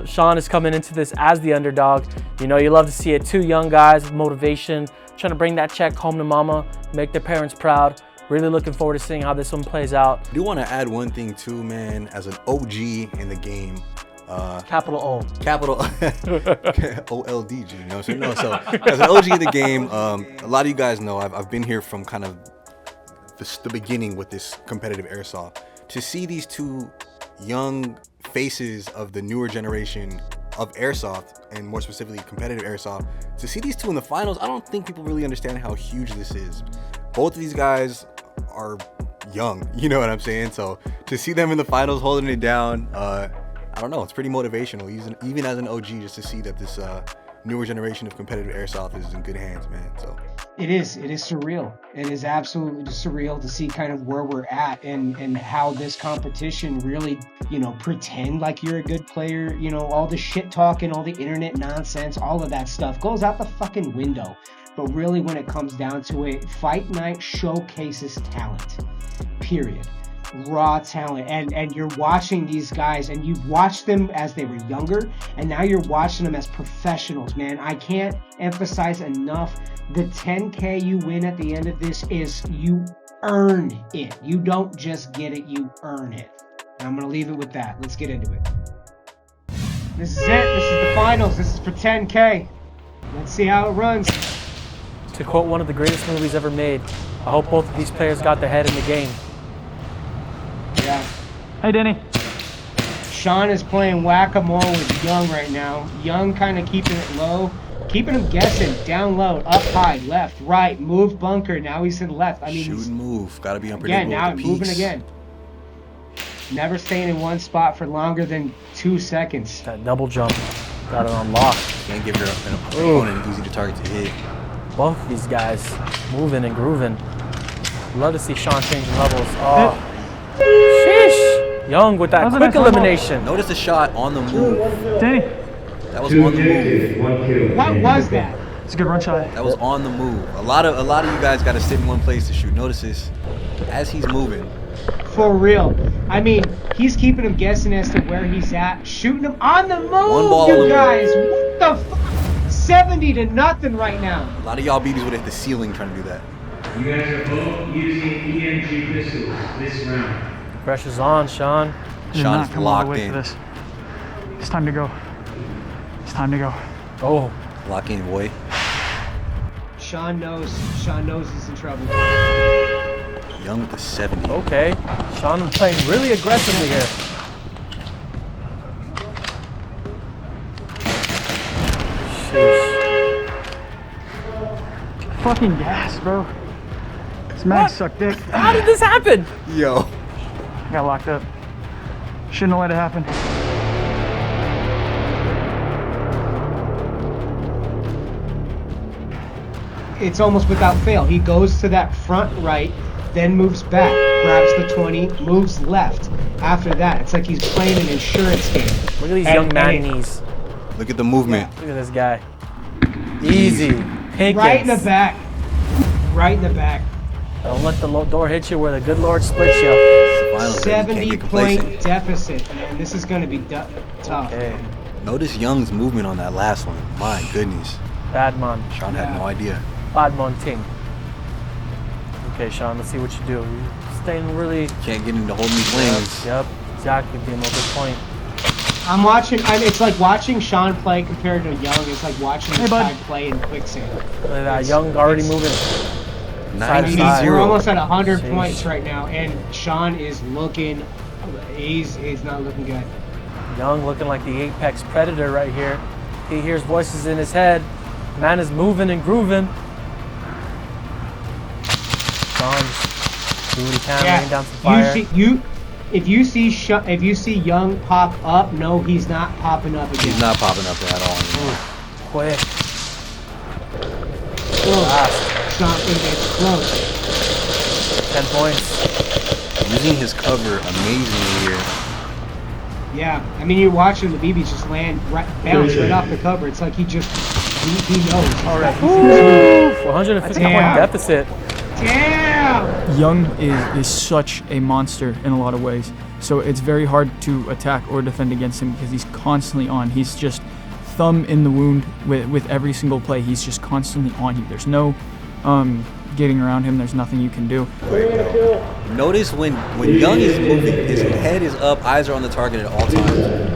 Sean is coming into this as the underdog. You love to see it. 2 young guys with motivation, trying to bring that check home to mama, make their parents proud. Really looking forward to seeing how this one plays out. I do want to add one thing too, man. As an OG in the game, capital O. Capital OLDG, So as an OG in the game, a lot of you guys know I've been here from kind of the beginning with this competitive airsoft. To see these 2 young faces of the newer generation of airsoft, and more specifically competitive airsoft, to see these 2 in the finals, I don't think people really understand how huge this is. Both of these guys are young, you know what I'm saying? So to see them in the finals holding it down, I don't know. It's pretty motivational, even as an OG, just to see that this newer generation of competitive airsoft is in good hands, man. So it is surreal. It is absolutely surreal to see kind of where we're at and how this competition really, pretend like you're a good player. All the shit talking, all the internet nonsense, all of that stuff goes out the fucking window. But really, when it comes down to it, Fight Night showcases talent, period. Raw talent. And you're watching these guys, and you've watched them as they were younger, and now you're watching them as professionals, man. I can't emphasize enough, the 10K you win at the end of this is you earn it. You don't just get it, you earn it. And I'm going to leave it with that. Let's get into it. This is it. This is the finals. This is for 10K. Let's see how it runs. To quote one of the greatest movies ever made, I hope both of these players got their head in the game. Yeah. Hey, Denny. Sean is playing whack-a-mole with Young right now. Young kind of keeping it low, keeping him guessing. Down low, up high, left, right, move bunker. Now he's in left. I mean, shoot and move. Got to be unpredictable. Yeah, now with the moving peaks. again. Never staying in one spot for longer than 2 seconds. That double jump got it on lock. Can't give your opponent an easy target to hit. Both of these guys moving and grooving. Love to see Sean changing levels. Oh, sheesh! Young with that quick elimination. Notice the shot on the move. Danny. That was on the move. What was that? It's a good run shot. That was on the move. A lot of you guys got to sit in one place to shoot. Notice this, as he's moving. For real. I mean, he's keeping him guessing as to where he's at, shooting him on the move, ball you on the guys. What the fuck? 70-0 right now. A lot of y'all BBs would hit the ceiling trying to do that. You guys are both using EMG pistols this round. Pressure's on, Sean. Sean is locked in. This. It's time to go. It's time to go. Oh. Lock in, boy. Sean knows he's in trouble. Young with the 70. Okay. Sean playing really aggressively here. Sheesh. Fucking gas, bro. This mag sucked dick. How did this happen? Yo. I got locked up. Shouldn't have let it happen. It's almost without fail. He goes to that front right, then moves back, grabs the 20, moves left. After that, it's like he's playing an insurance game. Look at these young man knees. Look at the movement. Look at this guy. Easy. Pickets. Right in the back. Right in the back. Don't let the door hit you where the good Lord splits you. 70-point deficit, man. This is going to be tough. Okay. Notice Young's movement on that last one. My goodness. Bad man. Sean had no idea. Bad man ting. Okay, Sean, let's see what you do. You're staying really... Can't get him to hold these lanes. Yep, exactly. Demo, good point. I'm watching, it's like watching Sean play compared to Young. It's like watching this guy play in quicksand. Look at that, Young already moving. 90-0. We're almost at 100 points right now, and Sean is looking, he's not looking good. Young looking like the apex predator right here. He hears voices in his head. Man is moving and grooving. Sean just do what he can, laying down some fire. If you see Young pop up, no, he's not popping up again. He's not popping up at all anymore. Quick. Sean, it's close. 10 points. Using his cover amazingly here. Yeah, I mean, you're watching the BBs just bounce right off the cover. It's like he knows. All right. 150 point deficit. Damn! Young is such a monster in a lot of ways. So it's very hard to attack or defend against him because he's constantly on. He's just thumb in the wound with every single play. He's just constantly on you. There's no getting around him. There's nothing you can do. Notice when Young is moving, his head is up, eyes are on the target at all times,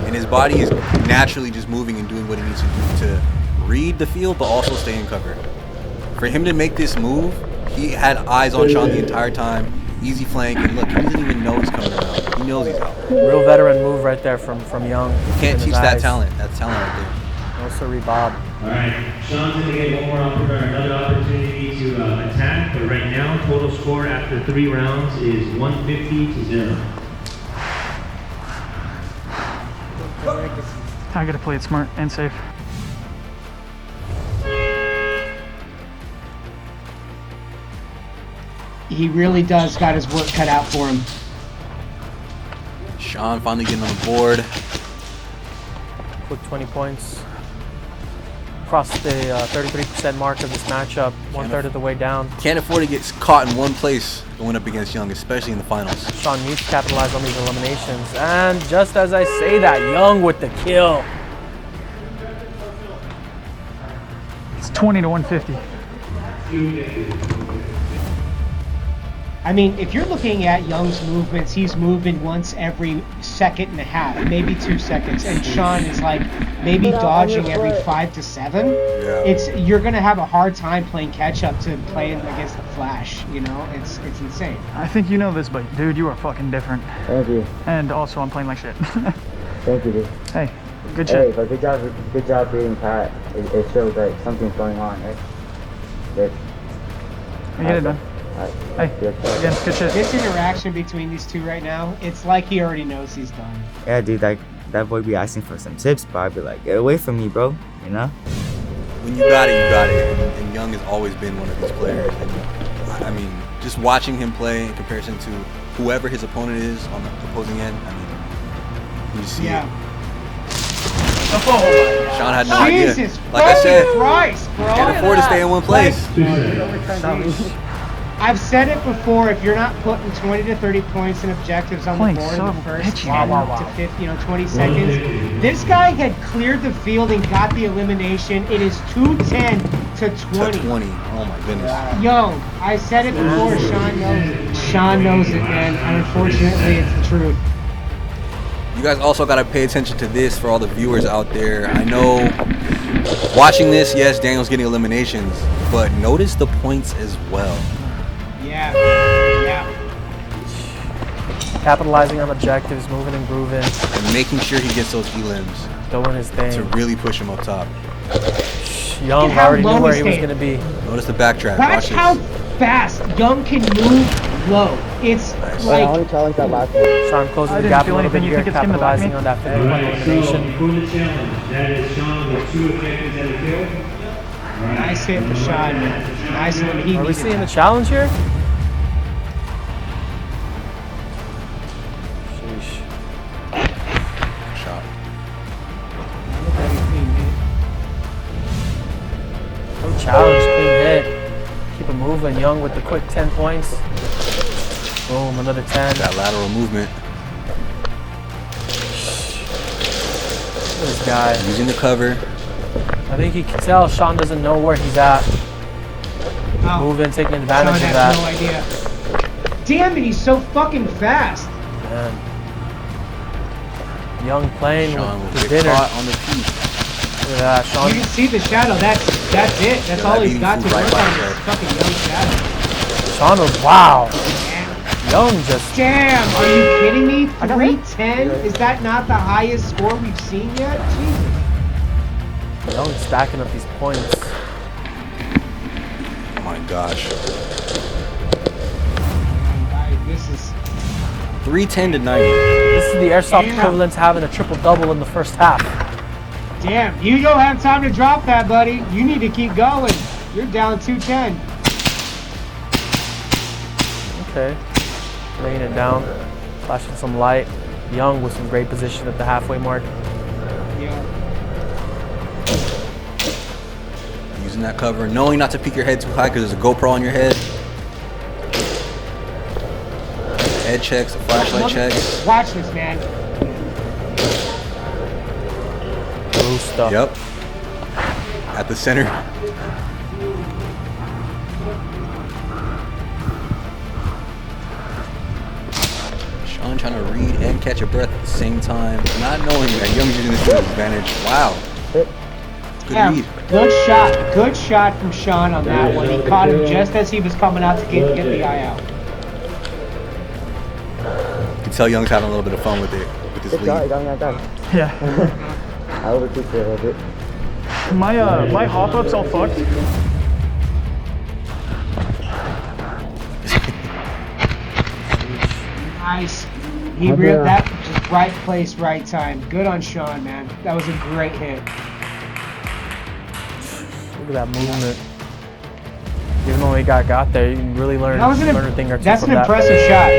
and his body is naturally just moving and doing what he needs to do to read the field, but also stay in cover. For him to make this move, he had eyes on Sean the entire time, easy flank, and look, he doesn't even know he's coming around. He knows he's out. Real veteran move right there from Young. You can't teach that talent. That's talent right there. No siree, Bob. All right, Sean's going to get one more another opportunity to attack, but right now, total score after 3 rounds is 150-0. I gotta play it smart and safe. He really does got his work cut out for him. Sean finally getting on the board. Quick 20 points. Crossed the 33% mark of this matchup, 1/3 of the way down. Can't afford to get caught in one place going up against Young, especially in the finals. Sean needs to capitalize on these eliminations. And just as I say that, Young with the kill. It's 20 to 150. I mean, if you're looking at Young's movements, he's moving once every second and a half, maybe 2 seconds, and Sean is like maybe dodging every 5 to 7. Yeah. You're gonna have a hard time playing catch up to playing against the Flash. You know, it's insane. I think you know this, but dude, you are fucking different. Thank you. And also, I'm playing like shit. Thank you, dude. Hey, good Hey, shit. but good job being Pat. It shows like something's going on, right? Good. I get it done. Hey, again, good shit. This interaction between these two right now, it's like he already knows he's done. Yeah, dude, like that boy be asking for some tips, but I'd be like, get away from me, bro. You know? When you got it, you got it. And Young has always been one of these players. And I mean, just watching him play in comparison to whoever his opponent is on the opposing end, I mean, you see it. Oh, Sean had no idea. Jesus Like I said, Christ, bro. can't afford to stay in one place. I've said it before, if you're not putting 20 to 30 points and objectives on the board in the first 10 to 50, 20 seconds, this guy had cleared the field and got the elimination. It is 210 to 20. To 20. Oh my goodness. Yo, I said it before, Sean knows it. Sean knows it, man. Unfortunately, it's the truth. You guys also got to pay attention to this for all the viewers out there. I know watching this, yes, Daniel's getting eliminations, but notice the points as well. Yeah. Capitalizing on objectives, moving and grooving. And making sure he gets those elims. Doing his thing. To really push him up top. Young already knew where he was going to be. Notice the backtrack. Watch how fast Young can move low. It's like... Sean closing the gap a little bit here, capitalizing on that 50-point elimination. For the challenge, that is Sean with 2 objectives and a kill. Nice hit for Sean, man. Nice one. Are we seeing the challenge here? Sheesh. Shot. No challenge, clean hit. Keep it moving. Young with the quick 10 points. Boom, another 10. That lateral movement. Look at this guy. Using the cover. I think he can tell Sean doesn't know where he's at. Moving, taking advantage Sean of that. has no idea. Damn it, he's so fucking fast. Man. Young playing Sean will with the get dinner. caught on the peak. Look at that, Sean. You can see the shadow. That's it. That's all he's got to work on is fucking Young shadow. Sean was, wow. Young just... Damn, are you kidding me? 310? Is that not the highest score we've seen yet? Jesus. Young stacking up these points. Oh my gosh. This is 310 to 90. This is the Airsoft equivalent to having a triple-double in the first half. Damn, you don't have time to drop that, buddy. You need to keep going. You're down 210. Okay. Laying it down. Flashing some light. Young with some great position at the halfway mark. Yeah. Using that cover, knowing not to peek your head too high because there's a GoPro on your head. Head checks, the flashlight checks. Watch this, man. Roosta. Yep. At the center. Sean trying to read and catch a breath at the same time, not knowing that Young's using this to his advantage. Wow. Good read. Good shot. Good shot from Sean on that one. He caught him just as he was coming out to get the eye out. You can tell Young's having a little bit of fun with it, with this lead. Yeah. I overtook it a little bit. My hop-up's all fucked. Nice. He reeled that. Right place, right time. Good on Sean, man. That was a great hit. Look at that movement. Even though he got there, you can really learn a thing or two That's from an that. impressive shot.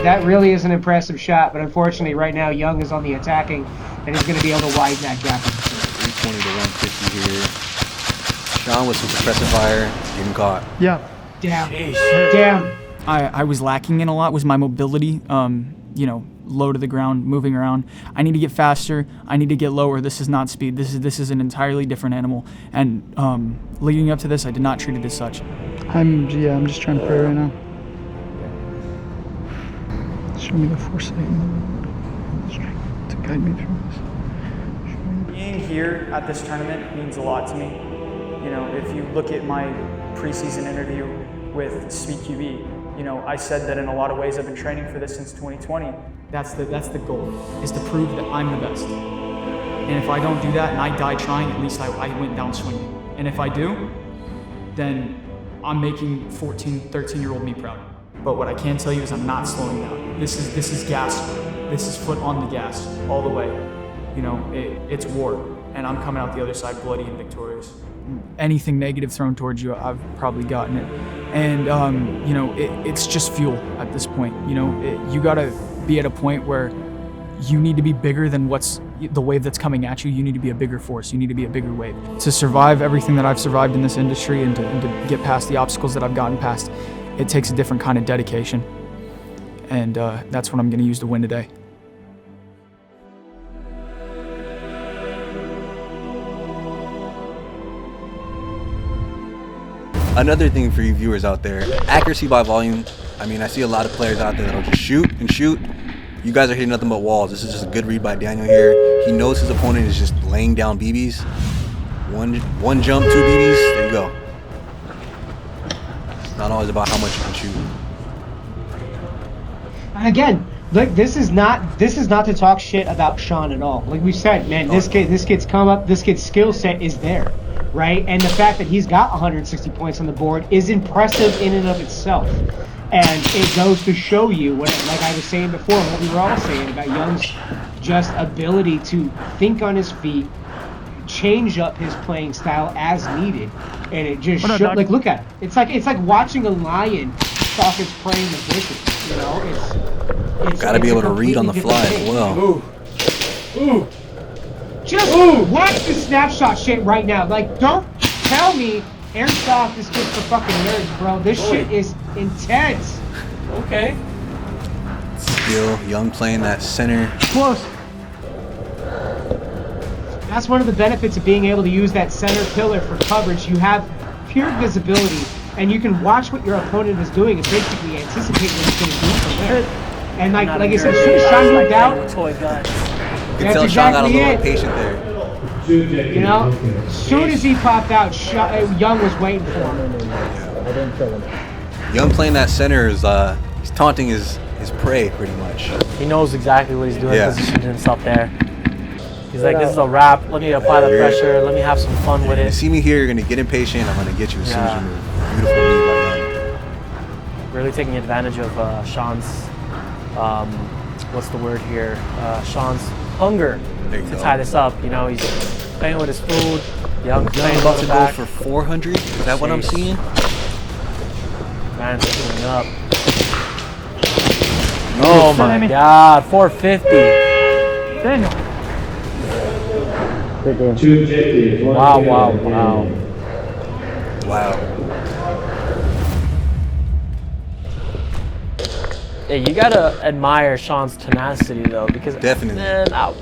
That really is an impressive shot, but unfortunately right now Young is on the attacking and he's going to be able to widen that gap. 320 to 150 here. Sean with some suppressive fire, getting caught. Yeah. Damn. Damn. I was lacking in a lot was my mobility. You know, low to the ground, moving around. I need to get faster. I need to get lower. This is not speed. This is an entirely different animal. And leading up to this, I did not treat it as such. I'm just trying to pray right now. Show me the foresight and the strength to guide me through this. Being here at this tournament means a lot to me. You know, if you look at my preseason interview with Speed QB, you know, I said that in a lot of ways I've been training for this since 2020. That's the goal, is to prove that I'm the best. And if I don't do that and I die trying, at least I went down swinging. And if I do, then I'm making 14, 13-year-old me proud. But what I can tell you is I'm not slowing down. This is gas. This is foot on the gas all the way. You know, it's war, and I'm coming out the other side bloody and victorious. Anything negative thrown towards you, I've probably gotten it. And, you know, it's just fuel at this point. You know, you gotta be at a point where you need to be bigger than what's the wave that's coming at you. You need to be a bigger force. You need to be a bigger wave. To survive everything that I've survived in this industry and to get past the obstacles that I've gotten past, it takes a different kind of dedication. And that's what I'm gonna use to win today. Another thing for you viewers out there, accuracy by volume. I mean, I see a lot of players out there that'll just shoot and shoot. You guys are hitting nothing but walls. This is just a good read by Daniel here. He knows his opponent is just laying down BBs. One jump, 2 BBs, there you go. It's not always about how much you can shoot. And again, look, this is not to talk shit about Sean at all. Like we said, man, this kid's come up, this kid's skill set is there, right? And the fact that he's got 160 points on the board is impressive in and of itself. And it goes to show you, like I was saying before, what we were all saying about Young's just ability to think on his feet, change up his playing style as needed, and it just like look at it. It's like watching a lion stalk its prey in the bushes. You know, it's gotta be able to read on the fly as well. Just watch the snapshot shit right now. Like, don't tell me Airsoft is just for fucking nerds, bro. This shit is intense. Okay. Still Young playing that center. Close. That's one of the benefits of being able to use that center pillar for coverage. You have pure visibility, and you can watch what your opponent is doing and basically anticipate what he's going to do from there. And like I said, as soon as Sean moved out, You can tell Sean got a little impatient there. You know, as soon as he popped out, Young was waiting for him. Young playing that center is he's taunting his prey pretty much. He knows exactly what he's doing, Yeah. positioning himself there. He's like, this is a wrap. Let me apply the pressure. Let me have some fun with You it. see me here, you're gonna get impatient. I'm gonna get you as soon as you move. Beautiful read by Young. Really taking advantage of Sean's, what's the word here? Sean's hunger to tie this up. You know, he's playing with his food. Young's playing about to go back. for 400. Is that what I'm seeing? Man's shooting up. Oh my God, 450. Daniel. Wow. Hey, you gotta admire Sean's tenacity though, because definitely, man, I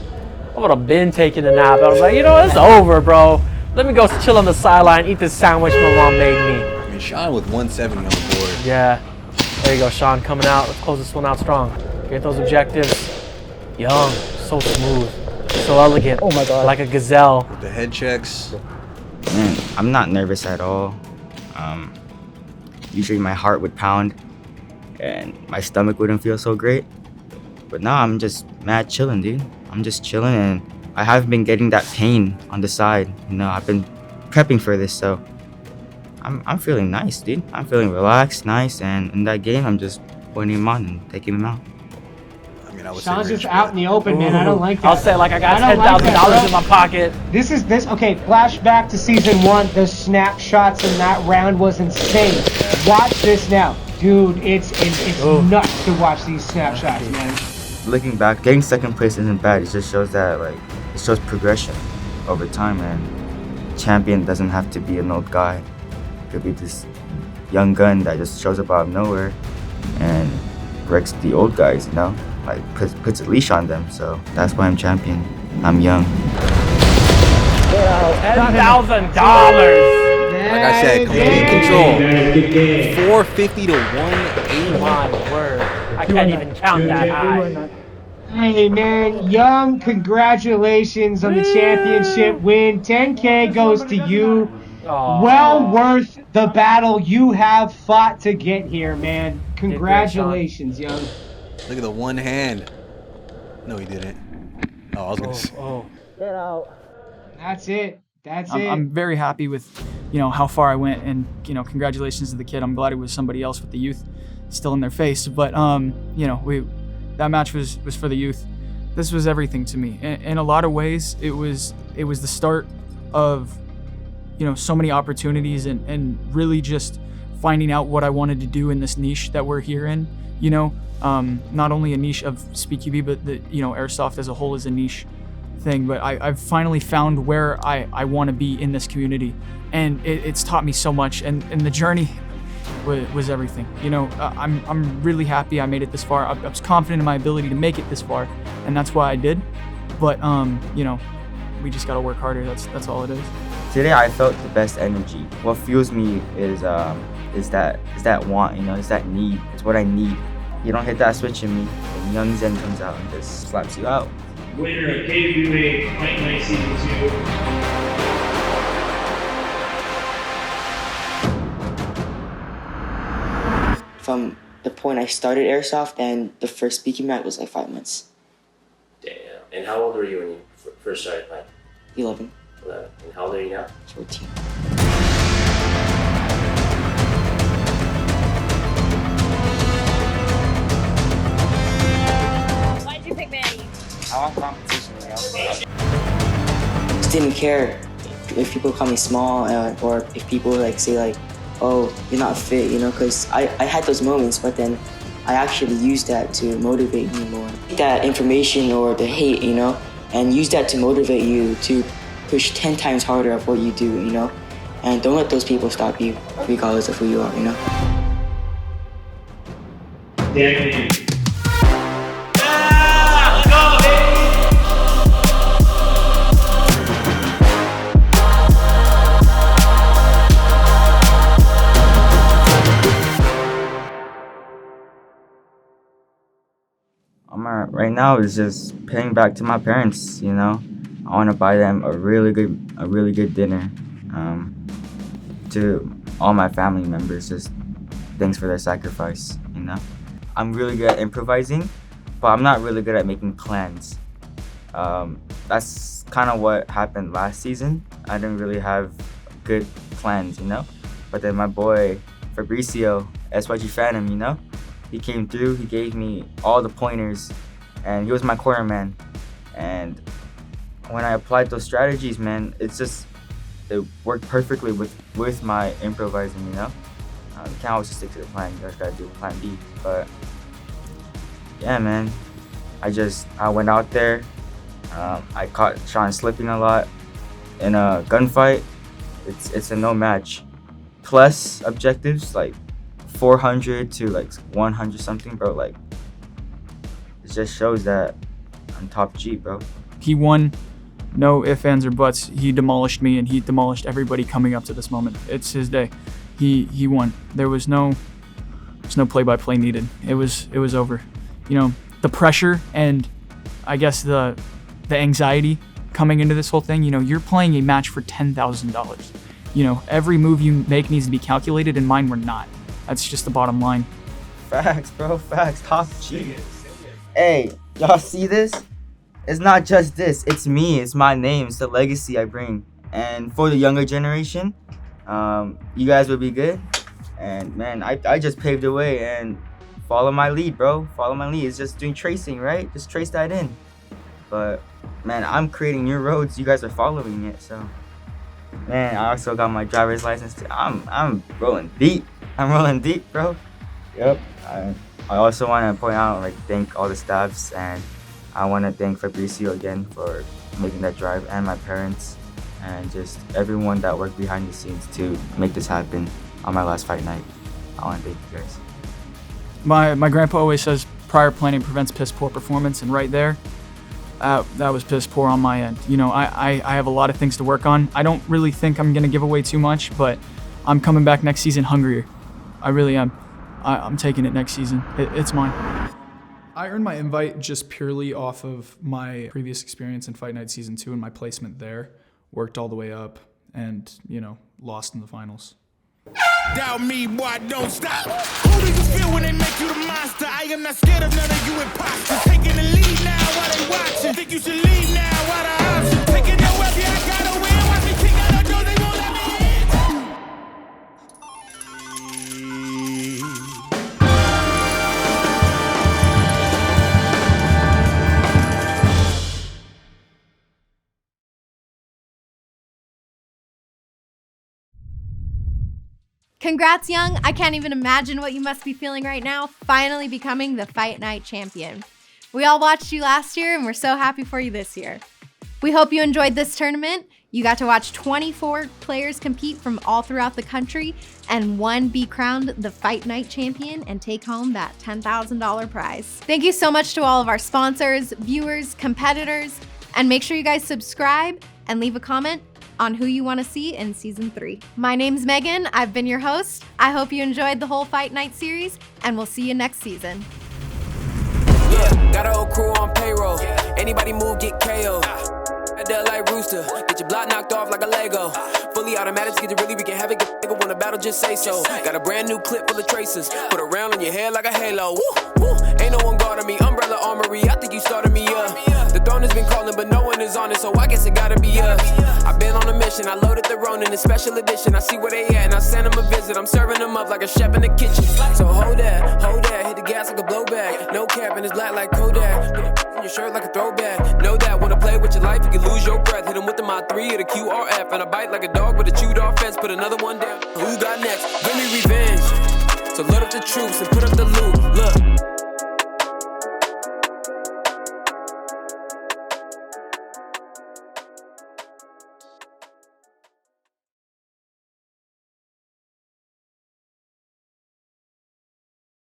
would have been taking a nap. I was like, you know, it's over, bro. Let me go chill on the sideline, eat this sandwich my mom made me. I mean, Sean with 170 on the board. Yeah, there you go, Sean coming out. Let's close this one out strong. Get those objectives. Young, so smooth, so elegant. Oh my God, like a gazelle. With the head checks. Man, I'm not nervous at all. Usually my heart would pound and my stomach wouldn't feel so great. But now I'm just mad chilling, dude. I'm just chilling, and I haven't been getting that pain on the side. You know, I've been prepping for this, so I'm feeling nice, dude. I'm feeling relaxed, nice, and in that game, I'm just putting him on and taking him out. I mean, I would Sean's say just rich, out but- in the open, man. I don't like that. I'll say like I got I don't like that, $10,000 bro. in my pocket. This okay, flashback to season 1. The snapshots in that round was insane. Watch this now. Dude, it's nuts to watch these snapshots, man. Looking back, getting second place isn't bad. It just shows that it shows progression over time, and champion doesn't have to be an old guy. It could be this young gun that just shows up out of nowhere and wrecks the old guys, like puts a leash on them. So that's why I'm champion. I'm young. $10,000. Like I said, complete control. 450 to 180. My word. I can't even count that high. Hey man, Young, congratulations on the championship win. 10K goes to you. Well worth the battle you have fought to get here, man. Congratulations, Young. Look at the one hand. No, he didn't. Oh, I was gonna say. Get out. That's it. I'm very happy with, how far I went, and congratulations to the kid. I'm glad it was somebody else with the youth still in their face, but that match was for the youth. This was everything to me. In a lot of ways, it was the start of so many opportunities and really just finding out what I wanted to do in this niche that we're here in. Not only a niche of SpeakQB, but the Airsoft as a whole is a niche thing, but I've finally found where I want to be in this community, and it's taught me so much, and the journey was everything. I'm really happy I made it this far. I was confident in my ability to make it this far, and that's why I did. But we just gotta work harder. That's all it is. Today I felt the best energy. What fuels me is that want, it's that need. It's what I need. You don't hit that switch in me, and Young Zen comes out and just slaps you out. Winner of KWA Fight Night Season 2. From the point I started Airsoft and the first speaking match was like 5 months. Damn. And how old were you when you first started playing? 11. 11. And how old are you now? 14. Why did you pick Manny? I want competition, Just didn't care if people call me small or if people say oh, you're not fit, because I had those moments, but then I actually used that to motivate me more. That information or the hate, and use that to motivate you to push 10 times harder of what you do, and don't let those people stop you regardless of who you are, Damn. Right now is just paying back to my parents. I want to buy them a really good dinner. To all my family members, just thanks for their sacrifice. I'm really good at improvising, but I'm not really good at making plans. That's kind of what happened last season. I didn't really have good plans, But then my boy Fabricio, SYG Phantom, he came through. He gave me all the pointers, and he was my corner man. And when I applied those strategies, man, it worked perfectly with my improvising. You can't always just stick to the plan. You just gotta do plan B. But yeah, man, I went out there. I caught Sean slipping a lot in a gunfight. It's a no match. Plus objectives like 400 to 100 something, bro. It just shows that I'm top G, bro. He won, no ifs, ands, or buts. He demolished me, and he demolished everybody coming up to this moment. It's his day. He won. There's no play-by-play needed. It was over. The pressure and I guess the anxiety coming into this whole thing. You're playing a match for $10,000. Every move you make needs to be calculated, and mine were not. That's just the bottom line. Facts, bro. Facts. Top G. Hey, y'all see this? It's not just this. It's me. It's my name. It's the legacy I bring. And for the younger generation, you guys will be good. And man, I just paved the way. And follow my lead, bro. Follow my lead. It's just doing tracing, right? Just trace that in. But man, I'm creating new roads. You guys are following it, so man, I also got my driver's license too. I'm rolling deep. I'm rolling deep, bro. Yep. I also want to point out, like, thank all the staffs, and I want to thank Fabricio again for making that drive, and my parents, and just everyone that worked behind the scenes to make this happen on my last fight night. I want to thank you guys. My grandpa always says prior planning prevents piss poor performance, and right there, that was piss poor on my end. You know, I have a lot of things to work on. I don't really think I'm gonna give away too much, but I'm coming back next season hungrier. I really am. I'm taking it next season. It's mine. I earned my invite just purely off of my previous experience in Fight Night Season 2 and my placement there. Worked all the way up and, you know, lost in the finals. Doubt me, boy, don't stop. Who do you feel when they make you the monster? I am not scared of none of you imposters. Taking the lead now while they watching. Think you should leave now while the option. Taking no up, yeah, I gotta win. Watch me kick out the door, they won't let me in. Congrats, Young. I can't even imagine what you must be feeling right now, finally becoming the Fight Night champion. We all watched you last year, and we're so happy for you this year. We hope you enjoyed this tournament. You got to watch 24 players compete from all throughout the country, and one be crowned the Fight Night champion and take home that $10,000 prize. Thank you so much to all of our sponsors, viewers, competitors, and make sure you guys subscribe and leave a comment on who you want to see in Season 3. My name's Megan. I've been your host. I hope you enjoyed the whole Fight Night series, and we'll see you next season. Yeah, got a whole crew on payroll. Anybody move, get KO. Like Roosta, get your block knocked off like a Lego. Fully automatic, get it really, we can have it. Get nigga want a battle, just say so. Got a brand new clip full of traces. Put a round on your head like a halo. Woo, woo. Ain't no one guarding me. Umbrella armory, I think you started me up. The throne has been calling, but no one is on it, so I guess it gotta be us. I've been on a mission, I loaded the Ronin in special edition. I see where they at, and I send them a visit. I'm serving them up like a chef in the kitchen. So hold that, hit the gas like a blowback. No cap, and it's black like Kodak. Put your shirt like a throwback. Know that, wanna play with your life, you can lose your breath. Hit them with the Mod 3 or the QRF, and I bite like a dog with a chewed off fence. Put another one down. Who got next? Give me revenge. So load up the troops and put